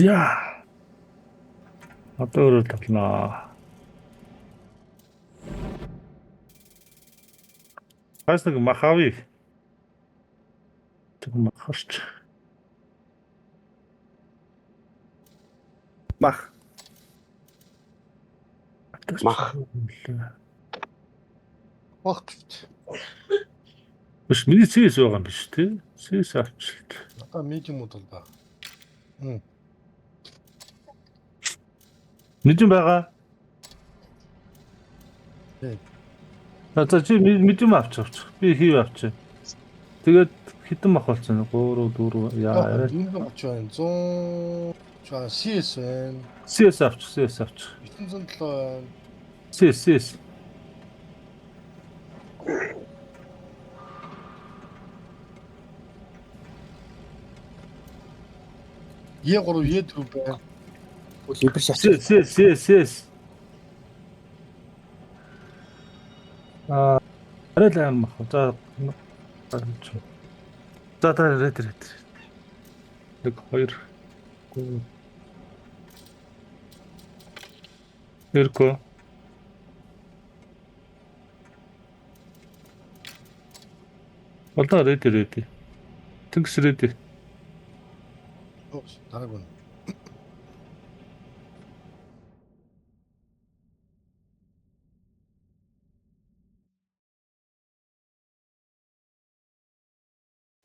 За. Одоо өөрөө тоглоно. Хаас нэг махави. Тэг махарч. Мах. Мах. Бах гэвч. Биш миний CS байгаа юм биш тий. CS авчлаа. Одоо медиум бол ба. Мэдэн байгаа. Тий. За чи медиум авчих. Би хийв авчих. Тэгээд хитэн мах болсон. 3 4 яа арай. 130 байна. 100 чаа CS байна. CS авчих. 907 байна. CS. Е3 Е4 байна. Либер шат. CS. Арай л аим мах. За. За ретер. Нэг 2 3 Эрко. Одоо ретер. Тэнгис ретер. Oops, дараагүй.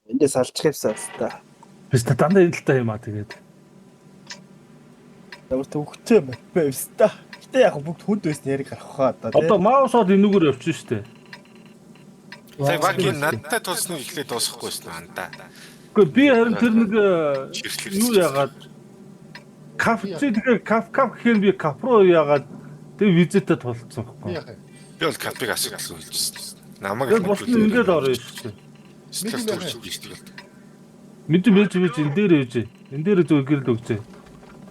Эндээс алчих юмсан та. Биш дандаа идэлтэй юм аа тэгээд. Ямар төвхтэй юм байвс та. Гэтэ яг бүгд хүнд байсан яриг гарах хаа одоо тий. Одоо маусод энүүгээр явчих штэ. Тэг багийн надтай тулсныг ихлээр дуусахгүй шнэ андаа. Гэхдээ би харин тэр нэг юу яагаад тэгээ каф гэхээр би каф руу яагаад тэг визитэд тулцсан Би байхгүй. яах вэ? Би бол капиг асуудал үйлчсэн. Намайг Яг бос нь ингээд орё штэ. Сэтгэл төрүүлж штэ. Мэдэн бэж энэ дээр ээж. Энэ дээр зөв гэрэл өгчээ.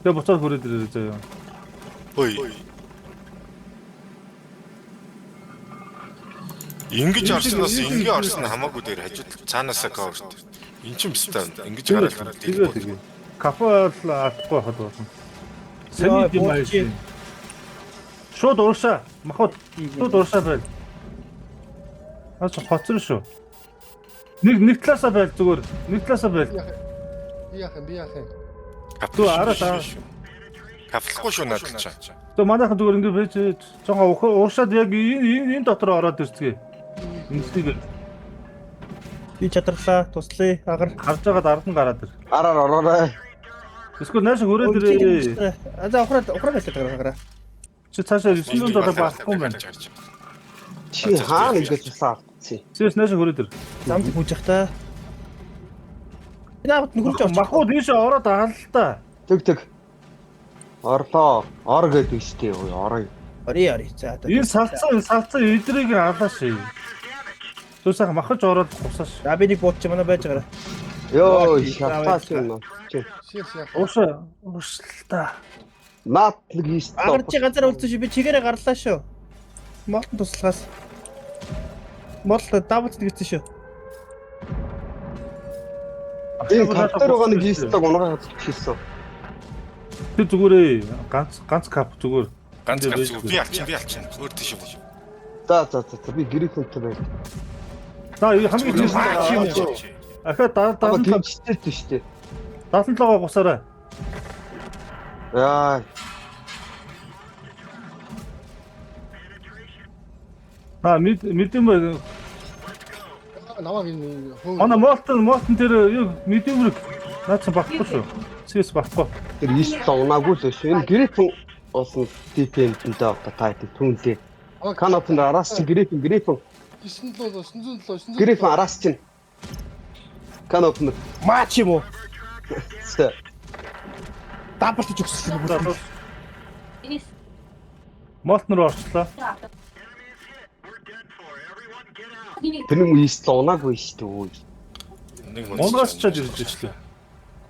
Тэгээ буцаад хүрээд ирээ заяа. Ой. Ингэж орсноос ингэ орсон хамаагүй дээр хажууд цаанаасаа коверт. Эн чинь бистаа ингэж гараад тэгээ. Кафе л атахгүй хад болно. Сэний юм аа. Шууд уушаа. Махад шууд уушаа байл. Аач хоцсон шүү. Нэг талаасаа байл зүгээр. Нэг талаасаа байл. Би яах юм? Түү араа таа. кафлахгүй шүү надад чаа. Төө манайхан зүгээр ингэ байж жоохон уушаад яг энэ дотор ороод ирцгээ. Инстиг Би чадарлаа. Туслая. Агар. харж байгаад ард нь гараад ир. Араар ороорой. Эсвэл наашаа хүрээд ирээ. За ухраа гэлээ гараа. Чи цаашаа 900 доллар байхгүй юм байна. Чи хаана ингэж тусаа авчихсан. Чи наашаа хүрээд ир. Замд хүж явах та. Наад нүхэрч авах. Махууд ийшээ ороод агалаа л та. Тэг. Орлоо. Ор гэдэг штий орой. Ори. За одоо. Энэ салцсан идрийг алааш. Тусаа махаж ороод гусааш. За би нэг бууч манай байж байгаа. Йоо, шатаас юм. CS яах. Уушлаа. Наад нэг хийс. Агар чи ганцаар үлдсэн шүү. Би чигээрээ гарлаа шүү. Молтон туслахаас. Молт давц нэгсэн шүү. Энэ каптер байгаа нэг хийстэг унгаа хийсэн. Тэг зүгээрээ ганц кап зүгээр. Ганц ганц би алчин. Өөр тийш үү. За би гэрээтэй байж. За хамгийн хийсэн. Ахаа Ама гимчтэй штэ. 77-гоо гусаарай. Яа. Мэдэн бай. Намаг энэ Манай Молтон тэр юу мэдэмрэг наадсан багхгүй шүү. CS багхгүй. тэр ийст унаагүй л шүү. Энэ гэрээтэй болсон DPM-тэй одоо тайт түүнтэй. Канапын араас чи гэрээтэй 907 гэрээтэй араас чинь. Канапын Маач юм уу? Сэ. Даблж өгсөн юм. Молтон руу орчлоо. Тэр нэг ийст унаагүй шүү. Нэг Монгоос ч ирж ирлээ.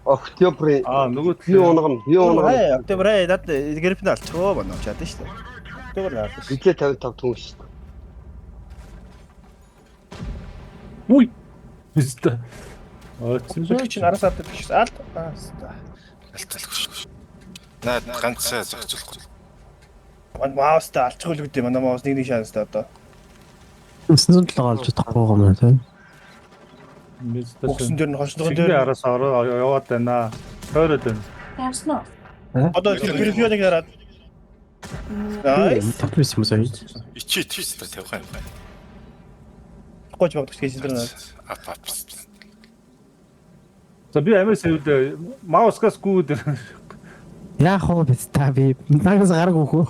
Октябрь Нөгөө юу унгана. Октябрь дат гэрпэн алчихоо байна чад шүү. Октябрь алж. Битлээ 55 түн шүү. Уй. Биста. Чи араас авдаг биш. Алт. Алталгүй шүү. Наад ганцаа зохицуулахгүй. Маустай алчих үл гэдэг манай маус нэг шанстай одоо. 907 олж чадахгүй юм байна тийм. Боксын дээр нь хошдгон Чигний дээр араас ороо яваад байна. Тойроод байна. одоо грифионыг хараад. Найс. Татвис юм сайн. Ичээ твист тавих юм байна. Гоч багтч гэж хэлдэг. Ап. За би амир сэвд маускаас гүйд Яах вэ бид та би нагас гараг өөхөө.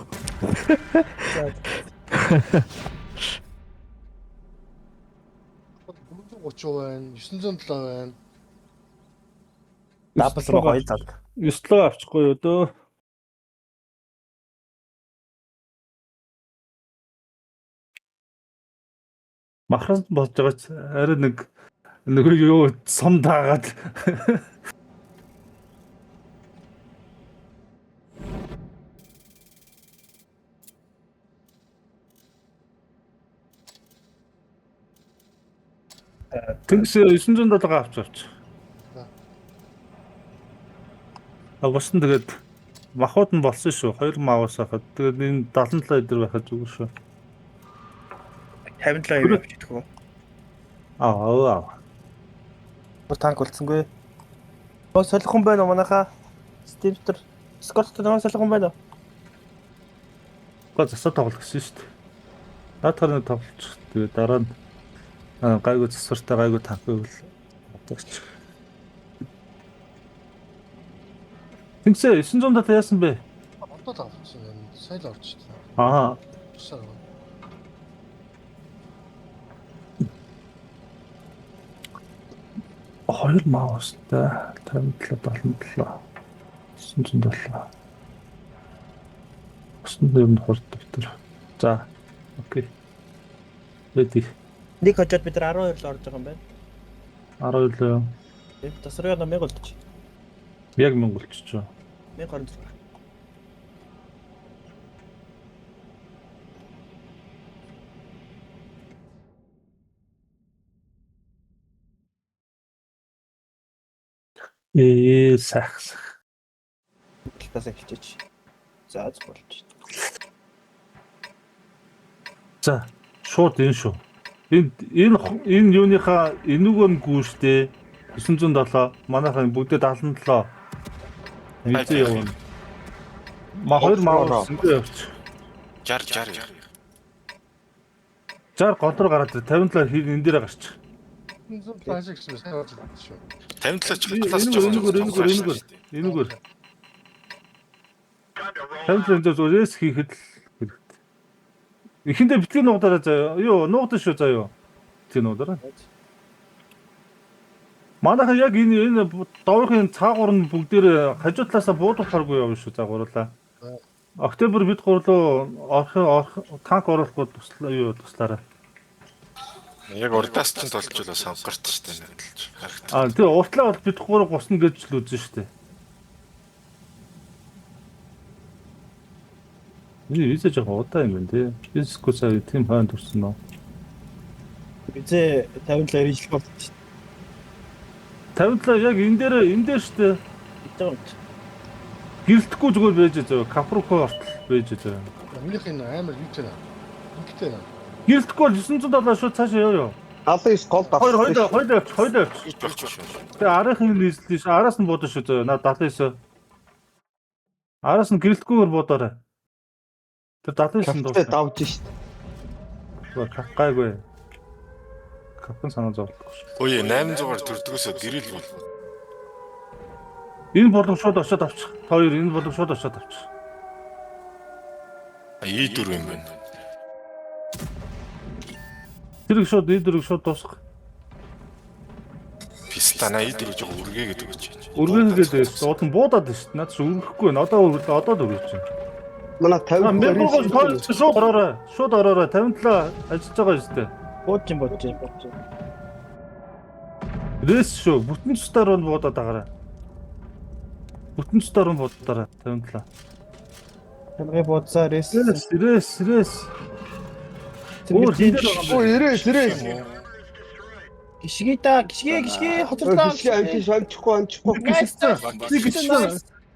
байна, 907 байна. Дабл руу гоё зал. 9 авчихгүй юу дөө. Махранд болж байгаа ч арай нэг юу сум таагаад Тэнгис 907 авч. Агуулсан тэгээд махууд нь болсон шүү. 2 маус хахад. Тэгээд энэ 77 эдэр байхад зүгээр шүү. 57 юм авчихдаг уу? Аа. Танк болцсонгүй. Бос солихон байна уу манайха? Стимтер скорттой нэг солихон байна уу? Гол засаа тоглох гэсэн шүү дээ. Наадхаар нэг тоглолч. Тэгээд дараа нь гайгүй засвартай гайгүй танк байвал бодогч. Тэнгисээ 900 та яасан бэ? Одоо авчихсан байна. Сайн л орж ирсэн. Аа. Хоёр маустай 57 77 907. Өснөд юм хурд дэвтэр. За. Окей. Ready. Нэг хожоод бид нар 12 л орж байгаа юм байна. 12 л. Тасрын намайг болчих. Яг монголч ч. 1026. Сахсах. Тасаа хичээч. За болж. За, шууд энэ шүү. Энэ юуныхаа энүүгөө нь гүйштэй 907 манайхаа бүгдээ 77 мэдээ явна. Хоёр маус ингэ явчих. 60. 60 голроо гараад 57 хийг энэ дээрээ гарчих. 900 плаш гэсэн сайн орж ирсэн шүү. 57 ч класс ч Энүүгээр. 57 зөөс хийхэд хэрэгтэй. Эхэндээ битгий нуугдараа заяа. Юу, нуугдсан шүү заяа. Битгий нуугдараа. Манайхан яг энэ доорхын цаагуур нь бүгдээр хажуу талаасаа буудах харгүй явна шүү цаагуурлаа. Октябрь бид гурлуу танк оруулахгүй туслаарай. Яг урдаас ч толжуулаа сонгорт штэ нэгэлж харагд. Тэгээ уртлаа бол бид гурав гусна гэж л үзэн штэ. Энэ визэж яг удаа юм байна тий. Физикусаа тийм хаан төрсөн нөө. Бизээ 57 ирэх болчих. 57 яг энэ дээр штэ. Гэрэлтэхгүй зүгээр байж зөө. Капруко ортол байж зөө. Өмнөх энэ амар юу ч нэ. Ингэтэй нэ. Гэрэлтэхгүй 970 шууд цаашаа яваа. 79 гол давсан. Хоёр авч. Тэгээ арахын нийслэлээс араас нь буудаж шүү зөө. Наа 79. Араас нь гэрэлтгүйгээр буудаарай. Тэр 79 дуусна. Давж шít. Гайгүй. Капын санаа зовлохгүй шүү. Ой 800-аар төрдгөөсөө гэрэл бол. Энэ болон шууд очиод авчих. Хоёр энэ болон шууд очиод авчих. И4 юм байна. Тэрийг шууд дуусгах. Пистана И4 жоо үргээ гэдэг үуч. Үргээгээд суудан буудаад шүү. Наад чи үргэхгүй байна. Одоо үргэж байна. Манай 50 шууд ороорой. 57 ажиллаж байгаа шүү дээ. Бууж. Рэс шүү. Бүтэн цустаар нь буудаад байгаарай. Бүтэн цустаар нь буудаарай 57. Хэмгээ буудсаа рэс. Ирээс. Гişгээ хоцорлоо. Амчих.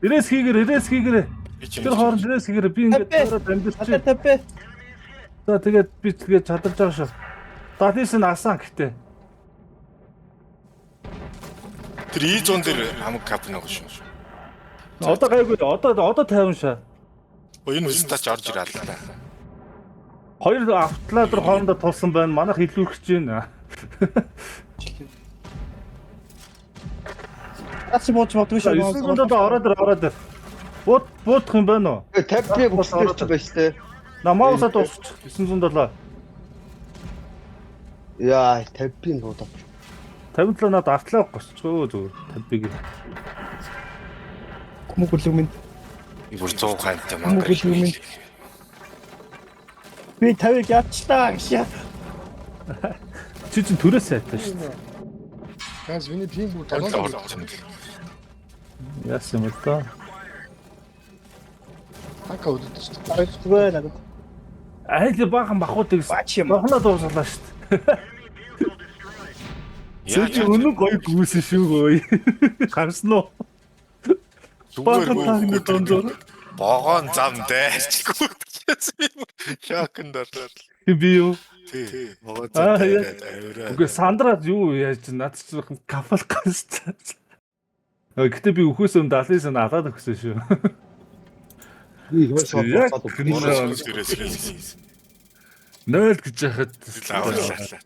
Ирээс хийгэр. Би ч Тэр хооронд ирээс хийгэр би ингээд таараад амьдэрч. Тавь. За тэгээд би тэгээд чадарж байгаа шүү. Датис нь алсан гэхдээ. тэр E100 дээр хамаг кап нэг шүү. Одоо гайгүй одоо 50 шаа. Энэ стач орж ирээ л да. Хоёр автолайдер хоорондоо тулсан байна. Манайх илүүрч байна. Ачи бууч бодгүй шүү. 900 ороод ир. Буудах юм байна уу? 50 бүсдэрч байж тээ. Намаусаа дуусчих 907. Яа 50-ийн дуудаа. 57 надад автлаа госчгөө зүгээр 50-ыг. Хүмүүглэг минь. Бүр 100 хантай Хүмүүглэг минь. Би 50-ыг ятчлаа гэж. Чи чинь төрөөс сайтаа шүү дээ. Газ миний пинг бүр орж толгой. ирсэн. Яасан юм бэ? Хака өдөрч. Зүгээр надад. Айл баахан бахуудыг Бач юм. бахнаа дуусгалаа шүү дээ. Чи өнөө гоё гүйсэн шүү гоё. Харсан уу? Баахан тагны дондор. Богоон зам дайрчгүй. Шокнд ороод. Би юу? Тий. Богоон зам дайраад. Үгүй сандраад юу яаж над ч кафал гасч. Гэтэ би өхөөс өмнө 70-аас нь алаад өгсөн шүү. Би хөөс Яг бодоод гэнэ. Дээрээс хийсэн. 0 гэж яхад Лавлаа.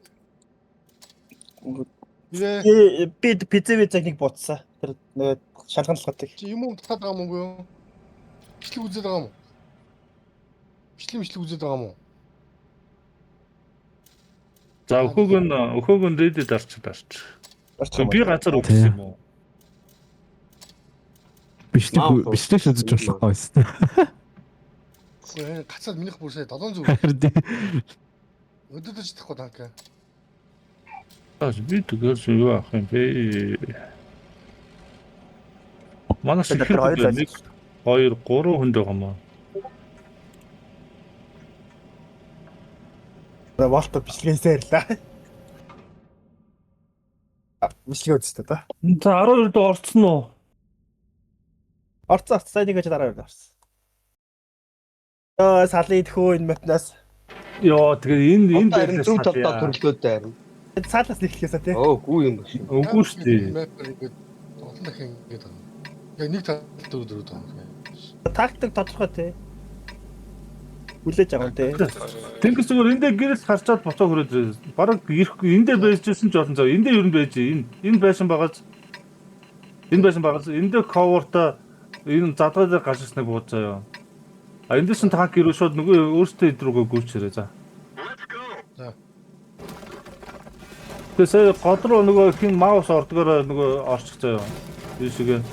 Би пиццэв техник ботсаа. Тэр нөгөө шалгамжлагдаг. Чи юм уу татаад байгаа юм уу юу? Бичлэг үзээд байгаа юм уу? Бичлэг үзээд байгаа юм уу? За өхөөгөн дэдэд арч. Би газар өгсөн юм уу? Бичлэг үзэж болохгүй байсан. Гацаад минийх бүр сая 700 өдөрч тахгүй танка. Би тэгээс юу авах юм бэ? Манай шиг 1 2 3 хүнд байгаа маа. Волто бичлэгээсээ ирлээ. Бичлэгээ үзтээ та. За 12 дэ орцсон уу? Орцсон сайн нэг гэж дараа орсон. Салын тхөө энэ мапнаас. Яа тэгээ энэ харин зөв талдаа төрлөөд байна. Цаалаас нэхлэхээсаа тий. Өөгүй юм биш. Үгүй шүү дээ. Ингээд олон дахин ингээд байгаа. Яг нэг тал дөрөв байгаа. Тактик тодорхой тий. Хүлээж байгаа юм тий. Тэнгис зүгээр эндээ гэрэл харчаад буцаа хөрөөд бараг ирэхгүй эндээ байжсэн ч олон зав. Эндээ юу байж энэ байшин багаж эндээ cover-та энэ задгаа дээр гашигсныг бууж заяа. А эндээс нь танк ирүү шууд нөгөө өөртөө идрүүгөө гүйчээрээ за. Тэсээ гол руу нөгөө хин маус ордгоор нөгөө орчих заяа. Би шигээ.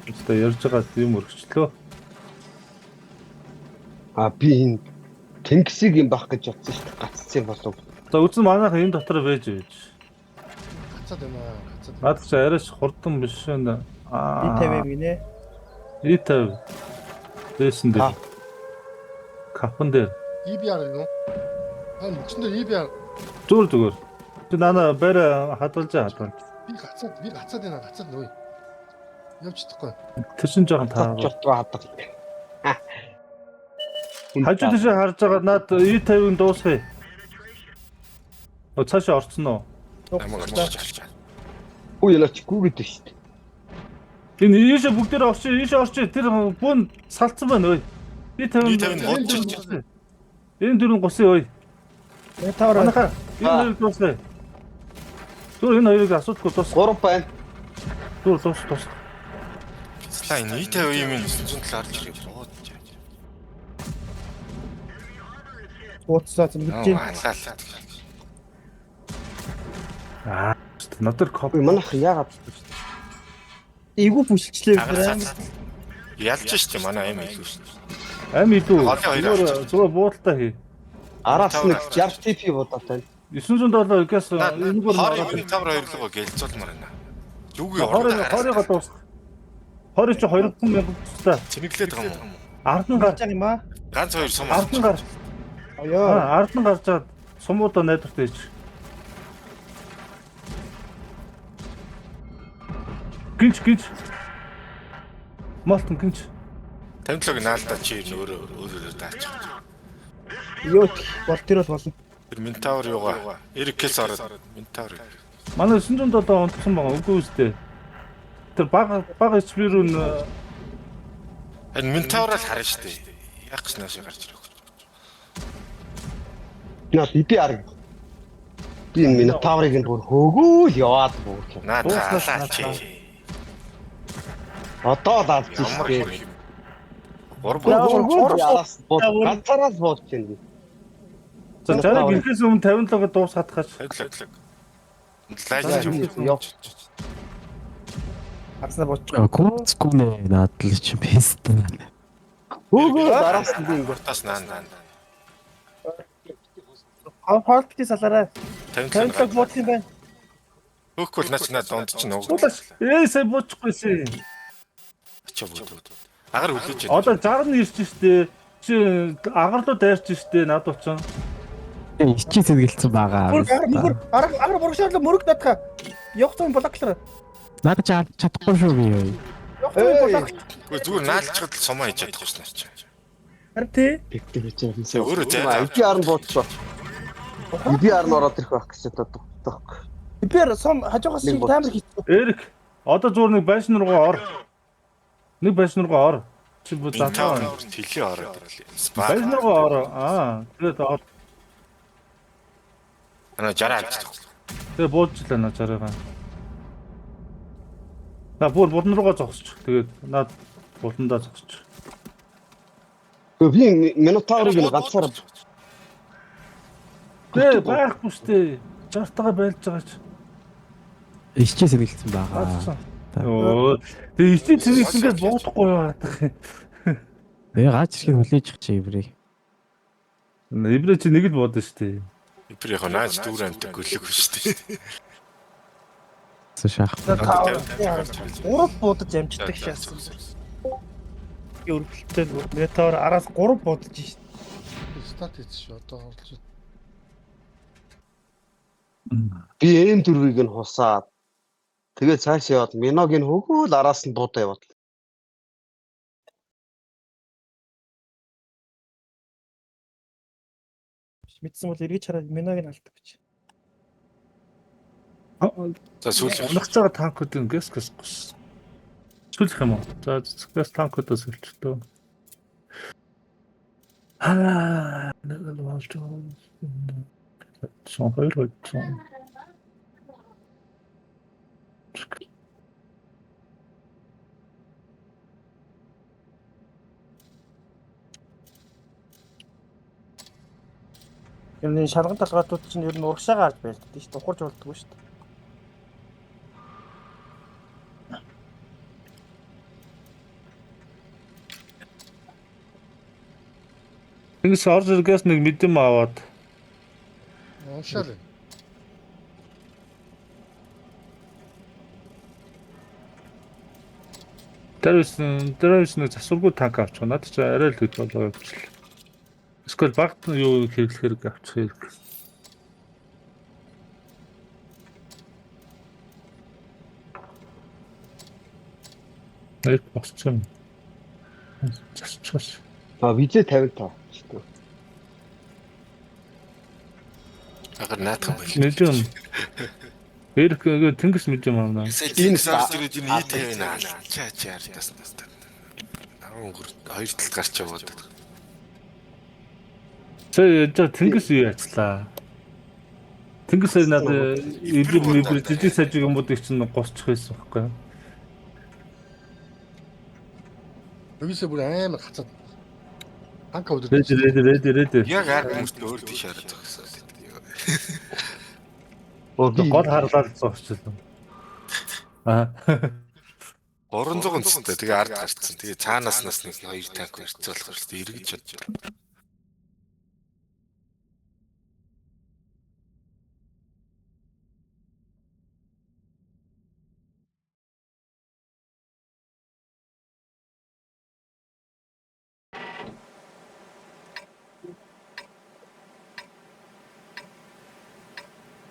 Өөртөө ярьж байгаа юм өргөчлөө. Би энэ тэнгисийг юм бах гэж бодсон шүү дээ. Гаццсан болов. За үзэн манайх энэ дотор байж. Гацаад байна. Наад чи арайч хурдан биш энэ. И50 гинэ. И50. Дэсэн дээр. Капан дээр. EBR юу? Мөчн дээр EBR. Зүгээр. Чи нана барь хадгалж. Би гацаад байна. Гацаад нөө. Явж чадахгүй. Тэр чин жоохон таа. Жотгоо хадаг. Хажуу тийш харж байгаа над И50-ын дуусгая. Цаашаа орцсон уу? Амаг орчих. Үгүй ялаач гүгээд шүү дээ. Энэ ийшээ бүгдээр орчих. Тэр бүүн салцсан байна ой. И50 бодчих. Энэ дөрөв госын ой. Тавар. Манайхаа энэ хоёр дуусгая. Түр энэ хоёрыг асуудаггүй дуус. 3 байна. Түр дуус. Слайн E50 юм 907 орж ирээ. Ууцсаа зэмгэж. Надад коп Манайх яагаад Эйгүү бүшилчлээ байна. Ялж штэ манай аим илүү штэ. Ам илүү. Хоёр Зүгээр буудалтай хий. араас нэг 60 TP бодоотой. 907 гээс Энэгээр 22 руу гэлзүүлмээр байна. Юугүй хоригоо дуус. 20 чи 2000 тустай. цэнэглээд байгаа юм. Ард нь гарч байгаа юм аа. Ганц хоёр сум. Ард нь гарч. Ард нь гарч чад сумуудаа найдвартай ич. Гинч. Молтон гинч. Тамтлог наалдаа чи өөрөө даачих. Юу бол болно. Тэр Ментавр юугаа Эрикээс ороод Ментавр. Манай 907 онцсон байгаа үгүй үстэй. Тэр бага HP руу Энэ Ментавраар харна шүү дээ. Яг ч наашаа гарч ирэх. Яа BPR. Би энэ таврыг нь бүр хөөгөөл яваад бүр. Наадаа чи. Одоо лалж Ямар штэ. юм. Яраас ганцаараа бууж чинь. за жарыг ихээс өмнө 57-ыг дуусгаад хаач. Таглаг. Лайж юм. Явж. Агсна бооч. Куцкүнэ наадл чи бест. Хөөгөөл араас нь би ингэ. Тас наан. Хоолтыг салаарай. 50 Танилцаг буух юм байна. Хөөхгүй наад донд чинь уг. Сая буучихгүйсэн. Ачаа бууд. Агаар хүлээж байна. Одоо 60 ирж штэ. Чи агаар руу дайрч штэ над уучаа. Ичи сэргэлцсэн байгаа. Арга бургашаал мөрөг датха. Явахсан блоклер. Наад чадахгүй шүү би юу. Явахсан блок. Зүгээр зүгээр наалчхад сумаа хийж чадахгүй шнэ чи. Харин тий. Бигтэй гэж юмсаа. Өөрөө зай. BPR нь буучихсан. BPR нь ороод ирэх байх гэж боддог. Бипер сом хажуугаас чи таймер хийсэн. Эрик одоо зүгээр нэг байшин руугаа ор. Нэг байшин руугаа ор. Чи бод Ментавр затаа. тэлээ ороод ирлээ. Байшин руугаа ор. Тэгээд ор. Ана жараа авчих. Тэгээ буучлаа наа чараагаа. На бүр бодн руугаа зогсчих. Тэгээд наад буландаа зогсчих. Би Минотаврыг нь ганцаараа Дээ байхгүй штэ. 60-тагаа байлж байгаа ч. Ичи сэргэлцсэн байгаа. Оо. Тэгээ ичи цэвэрлэнгээс буудахгүй яа. Гаач ирэх хүлээж чих чи иврийг. Ибрэ чи нэг л буудсан штэ. Ипэр яг нааж дүүр амтэг гөлөг шүү дээ. Шах. Гурав буудаж амждаг шаасан. Өргөлтөд метеор араас 3 буудаж шээ. Стат хийсэн шүү. Одоо олж. би M4-ийг нь хусаад тэгээд цаашаа яваад Миног нь хөгөөл араас нь дуудаа яваад. Мэдсэн бол эргэж хараад миног нь алддаг гэж. За сүүл Унах цаа танкуудын гэс. Сүлэх юм уу? За гэс танкуудаас сэлчтөө. Нэг л болж байгаа. Сон хоёр болсон. Энэ шалган талгаатууд чинь ер нь урагшаа гарч байлддаг шүү дээ. Ухарж болдгоо шүү дээ. Тэнгис орж иргээс нэг мэдэм аваад Уушаал. Тэрс нэг засваргүй танк авчих. Надад ч арай л хэд болоо явчихлаа. Эсвэл багт юу хэрэглэх хэрэг авчих хэрэг. Нэг босчихсон. Засчихсан. Визээ 55 шүү дээ. агаар наадах байл. Мэдэн. Эрх тэнгис мэдэн маана. Энэ саржирээд энэ ий тавина. Чаа ардаас тастаа. 12 талд гарч яваад. Тэнгис юу яцлаа? Тэнгис надад эвлэр жижиг сажиг юмудыг чинь госчих байсан байхгүй юу? Юусе бүр амар хацаад. Анка өдөр. Рэд. Яг ард хүмүүст өөр тийш хараад байгаа гэсэн. Гол харлаад зогсчихлоо. 300 цэнтэй тэгээ ард гарцсан. Тэгээ цаанаас нас нэг 2 танк өрцөөлөх хэрэгтэй эргэж чадчихлаа.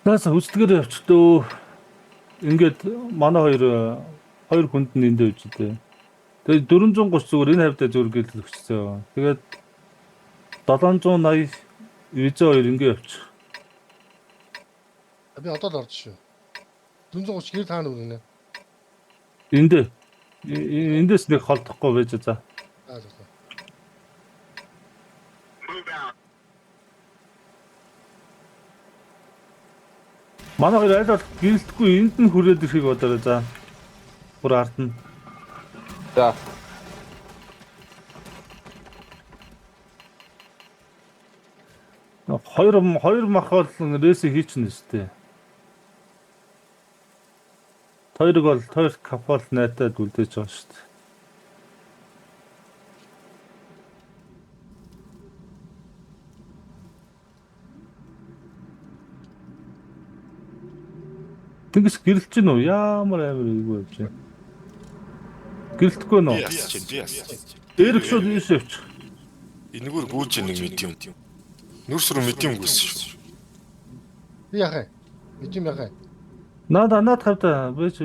Наас үсдгээр явчихдөө. Ингээд манай хоёр хүнд нь эндээ үжидээ. Тэгээ 430 зүгээр энэ хавьдаа зүгээр гэлэл өгчсөн. Тэгээд 780 92 ингээ явчих. Би одоо л орж шүү. 430 гэр таана үгнэ. Эндээс нэг холдохгүй байж за. Аа зөв. Манай хоёр аль бол гэрэлтгүй энд нь хүрээд ирэхийг бодоорой за. Бүр ард нь. За. Хоёр мах бол рейс хийчихнэ шүү дээ. Хоёр капол найтад үлдээж байгаа шүү дээ. Тэнгис гэрэлж гин үү? Ямар амир ийгүү явж байна. Гэрэлтэхгүй нөө. Би яс. Эрэг шууд ийш явчих. Энэгээр гүйж нэг медиум. Нүрс рүү медиум гүйсэн шүү. Би яхаа. Мэдим яхаа. Наад хавта бэж.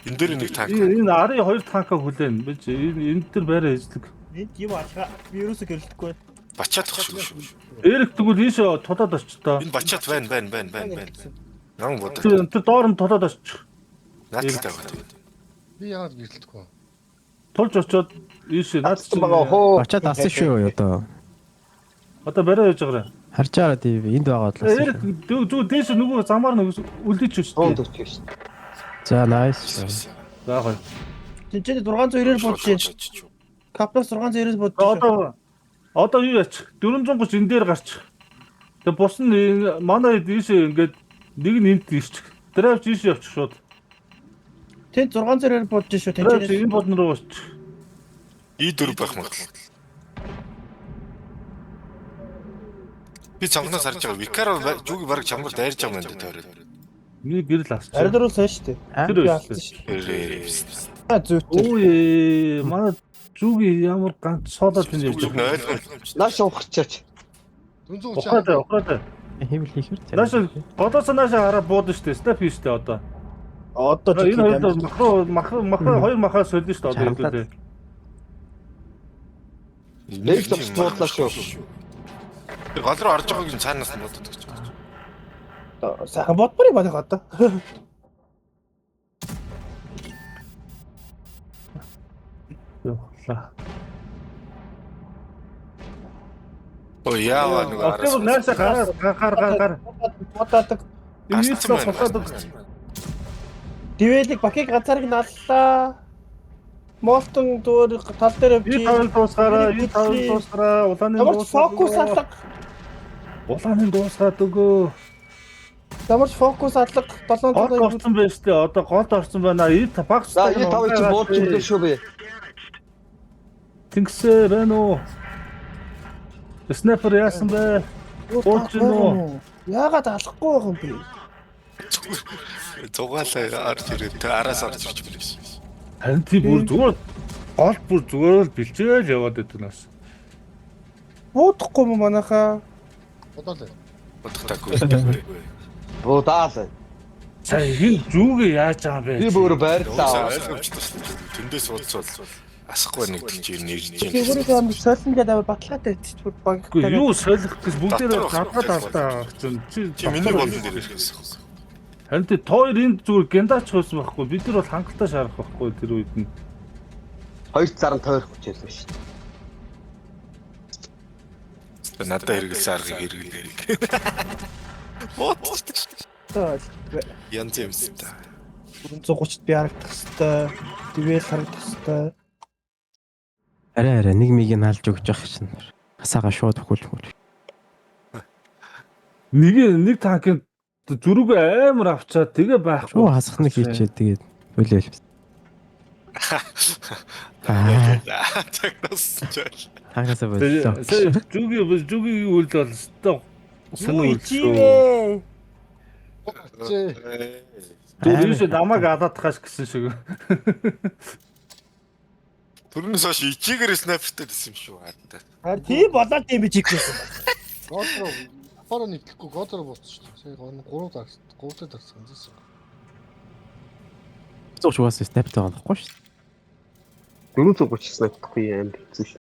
Энэ дээр нэг танк. Энэ 12 танка хүлээн. Бэж энэ төр байраа эзлэг. Энд юм алга. Би ерөөсө гэрэлтэхгүй. Бачаад тах шүү. Эрэг тэгвэл ийш тулаад очтоо. Энэ бачаад байна. Нан бодож. Тэр доор нь тулаад оччих. Нааталтай байгаа. Би яагаад гэрэлтэхгүй. Тулж очоод ийш наад чинь Бага хоо. Очоод алсан шүү одоо. одоо барай яж байгаа. Харж байгаа тийм энд байгаа л Эрэг зүг дээш нөгөө замаар нэг үлдээч шүү Хонд дээ. өчөж шүү. За nice. За гоё. Тэнцээ 690-ээр бодож байна. Каплас 690-ээр бодож байна. Одоо юу яач? 430 энэ дээр гарч. Тэгээ бус нь манай ийшээ ингээд нэг нь энт ирчих. Драйвч ийшээ явчих шууд. Тэн 690-ээр бодож шүү. Драйвч Тэнцээ. энэ бодно руу очиж. И4 байх магадлал. Би цанхнаас харж байгаа. Викаро зүг бараг чамгаар дайрж байгаа юм даа тойроо. Миний гэрэл авч. Аридор сайн шүү дээ. Тэр Би үү. алдсан шүү дээ. Зүйтэй. Ой, манай зүг ямар ганц содод энэ явж Зүг байгаа. ойлгомжтой. Нааш ухчихаач. 430. Ухаад. Хэвэл хийхэр. Нааш годоос наашаа хараа буудсан шүү дээ. Степ хийж шүү дээ одоо. Одоо ч Энэ хоёр хоёр махаа солино шүү дээ одоо хэвлээ. Нэг л цуудлаа шүү. Тэр гол руу орж байгааг нь цаанаас нь бодод гэж байна. сайхан бодмор байна одоо. Явлаа. Оо яаваа нэг Одоо наашаа гар. Бодаадаг. Энэ сосоод. Дивэлэг бакиг ганцаарыг наллаа. Молтон дүүр тал дээр И таван дуусгараа, улааны Ямар ч фокус алга. Улааны дуусгаад өгөө. Ямар ч фокус алга 7 Гол орсон байж тээ. Одоо голд орсон байна. И багс. За и тав чи буулж өглөө шүү би. Тэнгисээ байна уу? Снайпер яасан бэ? Буулж гин үү? Яагаад алахгүй байгаа юм бэ? Зугаалаа орж ирээ. Тэ араас орж ирж билээ. Харин тий бүр зүгээр гол бүр зүгээр л бэлчээл яваад байдаг нас. Буудахгүй юм манайхаа. Бодоолаа. Бодохдаггүй. Буудаал. Сая хин зүгээ яаж байгаа Би бэ? бүр байрлаа. Ойлгомжтой шүү дээ. Тэндээс уудсвал асахгүй нэгдэлж ирнэ ирж байна. Тэгвэрээ ам солин гэдэг амар баталгаатай бүр баг. Үгүй юу солих гэж бүгдээрээ гадаад алдаа чинь. Чи миний болон дээр ирсэн. Харин тий тоор энд зүгээр гендач хөөсөн байхгүй. Бид нар бол хангалттай шаарах байхгүй тэр үед нь. Хоёр заран тойрох хүчээсэн шүү. Надад хэрэгэлсэн аргыг хэрэглэе. Бооттой. Янз юмс та. 430-д би харагдах хэвээр. Дивэл харагдах хэвээр. Арай нэг миг нь алж өгч явах шин. Хасаага шууд хөлж. Нэг танкын зүрүүгээ амар авчаад тэгээ байхгүй. Шуу хасах нэг хийчээ тэгээд үлээл. Технос чөл. Хагасаа боллоо. Зүгийн үйл бол өстой сонир шүү. Түрүүс намайг адаад хаш гэсэн шиг. Түрнээс хойш ичигээр снайпертэй гэсэн юм шүү хаатай. Харин тийм болоод юм би чигсэн. Годроо апара нэгтгэхгүй годроо бууцсан шүү. Сая 3 дагс 3 дагс ханзсан. Зогч угаасаа снайпер байгаа байхгүй шүү. 430 снайпергүй юм хэцүү шүү.